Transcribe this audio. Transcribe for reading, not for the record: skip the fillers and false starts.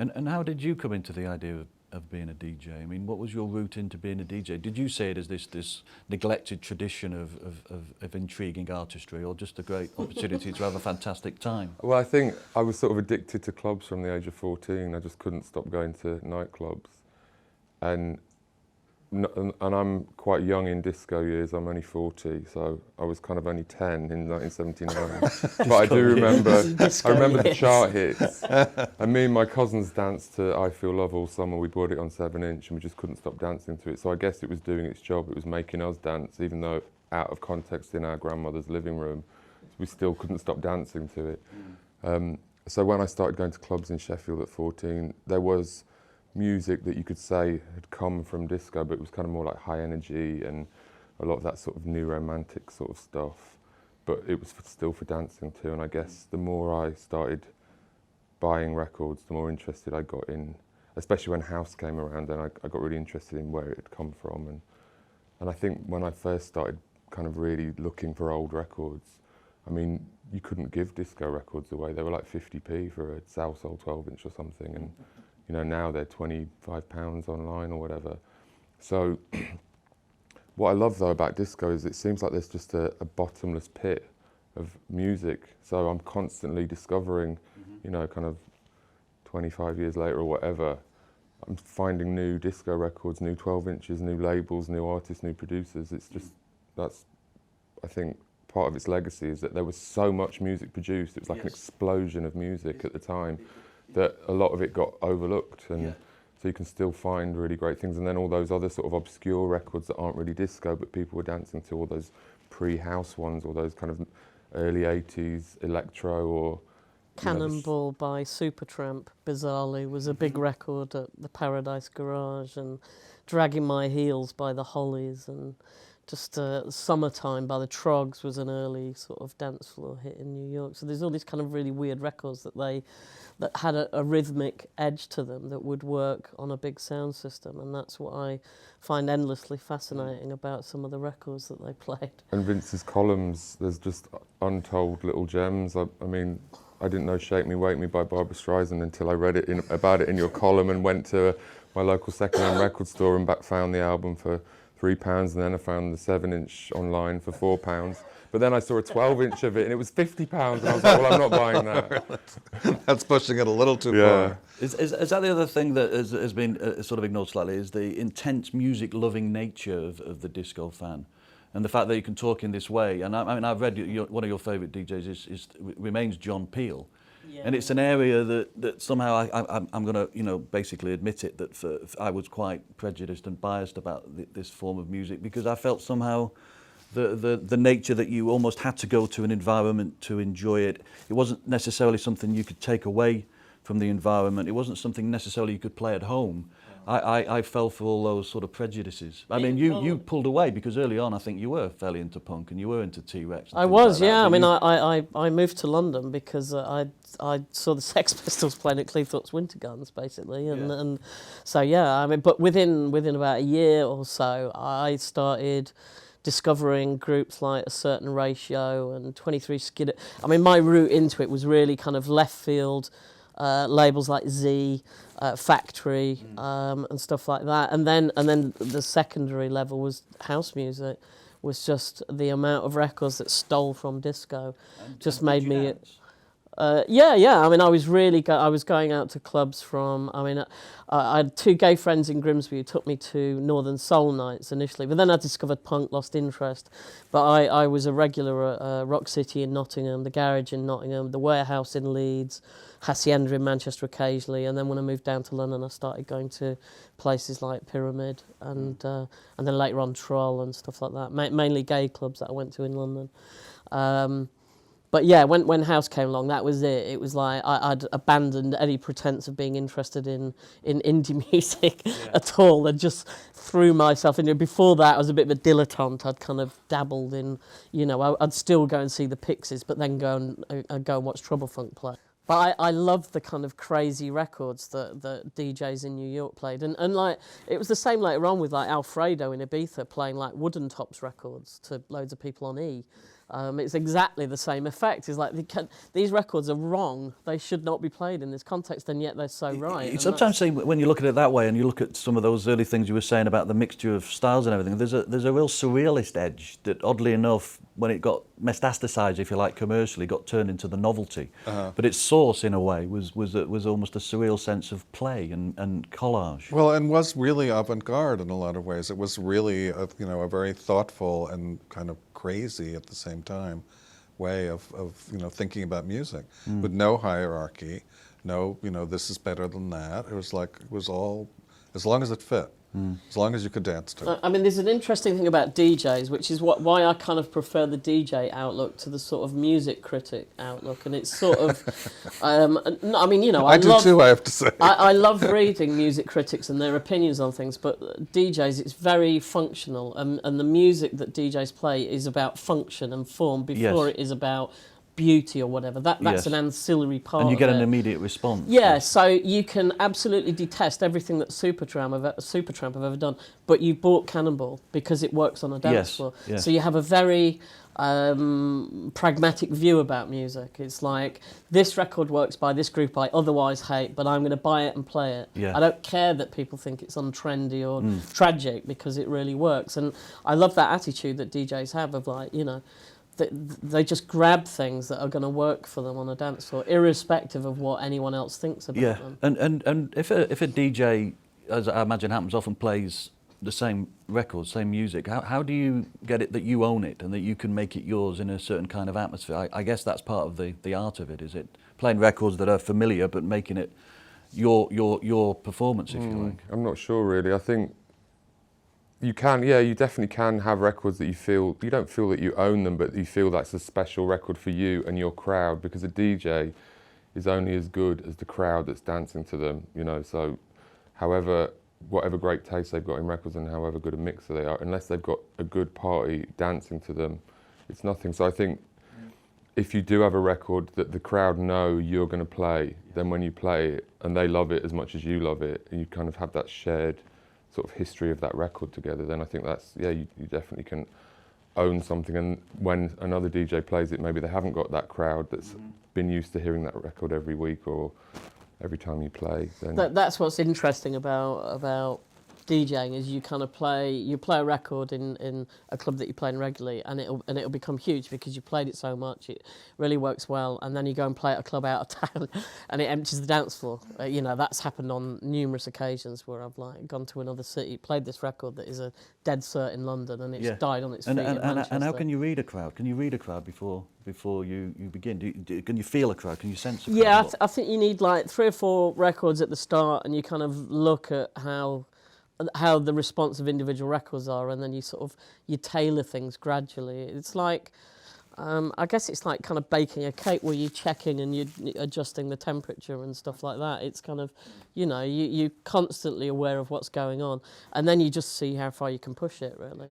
And how did you come into the idea of being a DJ? I mean, what was your route into being a DJ? Did you see it as this neglected tradition of intriguing artistry, or just a great opportunity to have a fantastic time? Well, I think I was sort of addicted to clubs from the age of 14. I just couldn't stop going to nightclubs. And I'm quite young in disco years. I'm only 40, so I was kind of only 10 in 1979. But I do remember, I remember the chart hits. And me and my cousins danced to I Feel Love all summer. We bought it on 7-inch and we just couldn't stop dancing to it. So I guess it was doing its job. It was making us dance, even though out of context in our grandmother's living room. We still couldn't stop dancing to it. So when I started going to clubs in Sheffield at 14, there was music that you could say had come from disco, but it was kind of more like high energy and a lot of that sort of new romantic sort of stuff. But it was still for dancing too, and I guess the more I started buying records, the more interested I got in, especially when house came around, then I got really interested in where it had come from. And I think when I first started kind of really looking for old records, I mean, you couldn't give disco records away. They were like 50p for a Salsoul 12-inch or something, and you know, now they're £25 online or whatever. So what I love though about disco is it seems like there's just a bottomless pit of music. So I'm constantly discovering, you know, kind of 25 years later or whatever, I'm finding new disco records, new 12-inches, new labels, new artists, new producers. It's just, that's, I think, part of its legacy is that there was so much music produced. It was like an explosion of music at the time, that a lot of it got overlooked, and so you can still find really great things. And then all those other sort of obscure records that aren't really disco, but people were dancing to, all those pre-house ones, or those kind of early 80s electro, or Cannonball by Supertramp, bizarrely, was a big record at the Paradise Garage, and Dragging My Heels by the Hollies, and just Summertime by the Trogs was an early sort of dance floor hit in New York. So there's all these kind of really weird records that had a rhythmic edge to them that would work on a big sound system, and that's what I find endlessly fascinating about some of the records that they played. And Vince's columns, there's just untold little gems. I mean, I didn't know Shake Me, Wake Me by Barbra Streisand until I read about it in your column and went to my local second-hand record store and found the album for £3, and then I found the 7-inch online for £4. But then I saw a 12-inch of it and it was £50, and I was like, well, I'm not buying that. That's pushing it a little too far. Is that the other thing that has been sort of ignored slightly, is the intense music-loving nature of the disco fan, and the fact that you can talk in this way. And I mean, I've read one of your favourite DJs remains John Peel. Yeah. And it's an area that somehow I'm going to, basically admit it, that I was quite prejudiced and biased about this form of music, because I felt somehow the nature that you almost had to go to an environment to enjoy it. It wasn't necessarily something you could take away from the environment. It wasn't something necessarily you could play at home. I fell for all those sort of prejudices. I mean, you pulled away, because early on I think you were fairly into punk and you were into T-Rex. I was, yeah. I mean, I moved to London because I saw the Sex Pistols playing at Cleethorpes Winter Guns, basically, and so yeah. I mean, but within about a year or so, I started discovering groups like A Certain Ratio and 23 Skid. I mean, my route into it was really kind of left field. Labels like Z, Factory, and stuff like that, and then the secondary level was house music, was just the amount of records that stole from disco, just made me. Yeah. I mean, I was going out to clubs from. I mean, I had two gay friends in Grimsby who took me to Northern Soul Nights initially, but then I discovered punk, lost interest. But I was a regular at Rock City in Nottingham, the Garage in Nottingham, the Warehouse in Leeds, Hacienda in Manchester occasionally, and then when I moved down to London, I started going to places like Pyramid and then later on Troll and stuff like that. Mainly gay clubs that I went to in London. But yeah, when house came along, that was it. It was like I'd abandoned any pretense of being interested in indie music at all, and just threw myself into it. Before that, I was a bit of a dilettante. I'd kind of dabbled in, I'd still go and see the Pixies, but then go and watch Trouble Funk play. But I loved the kind of crazy records that DJs in New York played. And like, it was the same later on with like Alfredo in Ibiza playing like Wooden Tops records to loads of people on E. it's exactly the same effect. It's like these records are wrong. They should not be played in this context, and yet they're so right. You And sometimes see, when you look at it that way, and you look at some of those early things you were saying about the mixture of styles and everything, there's a real surrealist edge that, oddly enough, when it got metastasized, if you like, commercially, got turned into the novelty. But its source, in a way, was almost a surreal sense of play and collage. Well, and was really avant-garde in a lot of ways. It was really a very thoughtful and kind of crazy at the same time way of thinking about music, with no hierarchy, no this is better than that. It was like, it was all, as long as it fit, as long as you could dance to it. I mean, there's an interesting thing about DJs, which is why I kind of prefer the DJ outlook to the sort of music critic outlook, and it's sort of, I mean, I do too, I have to say. I love reading music critics and their opinions on things, but DJs, it's very functional, and the music that DJs play is about function and form before it is about beauty or whatever. That's an ancillary part. And you get of an it. immediate response. Yeah, so you can absolutely detest everything that Supertramp have ever done, but you bought Cannonball because it works on a dance floor. Yes. So you have a very pragmatic view about music. It's like, this record works by this group I otherwise hate, but I'm going to buy it and play it. Yeah. I don't care that people think it's untrendy or tragic, because it really works. And I love that attitude that DJs have of, like, they just grab things that are going to work for them on a dance floor, irrespective of what anyone else thinks about them. And if a DJ, as I imagine happens, often plays the same records, same music, how do you get it that you own it and that you can make it yours in a certain kind of atmosphere? I guess that's part of the art of it, is it? Playing records that are familiar but making it your performance, if you like. I'm not sure really. I think you can, you definitely can have records that you don't feel that you own them, but you feel that's a special record for you and your crowd, because a DJ is only as good as the crowd that's dancing to them, so whatever great taste they've got in records and however good a mixer they are, unless they've got a good party dancing to them, it's nothing. So I think if you do have a record that the crowd know you're going to play, then when you play it and they love it as much as you love it, and you kind of have that shared sort of history of that record together, then I think that's, you definitely can own something. And when another DJ plays it, maybe they haven't got that crowd that's been used to hearing that record every week or every time you play. Then that's what's interesting about DJing, is you kind of play a record in a club that you play in regularly, and it'll become huge because you played it so much, it really works well, and then you go and play at a club out of town and it empties the dance floor. That's happened on numerous occasions where I've gone to another city, played this record that is a dead cert in London, and it's died on its feet in Manchester. And how can you read a crowd? Can you read a crowd before you begin? Can you feel a crowd? Can you sense a crowd? Yeah, I think you need like 3 or 4 records at the start, and you kind of look at how the response of individual records are, and then you tailor things gradually. It's like, I guess it's like kind of baking a cake, where you're checking and you're adjusting the temperature and stuff like that. It's kind of, you're constantly aware of what's going on, and then you just see how far you can push it, really.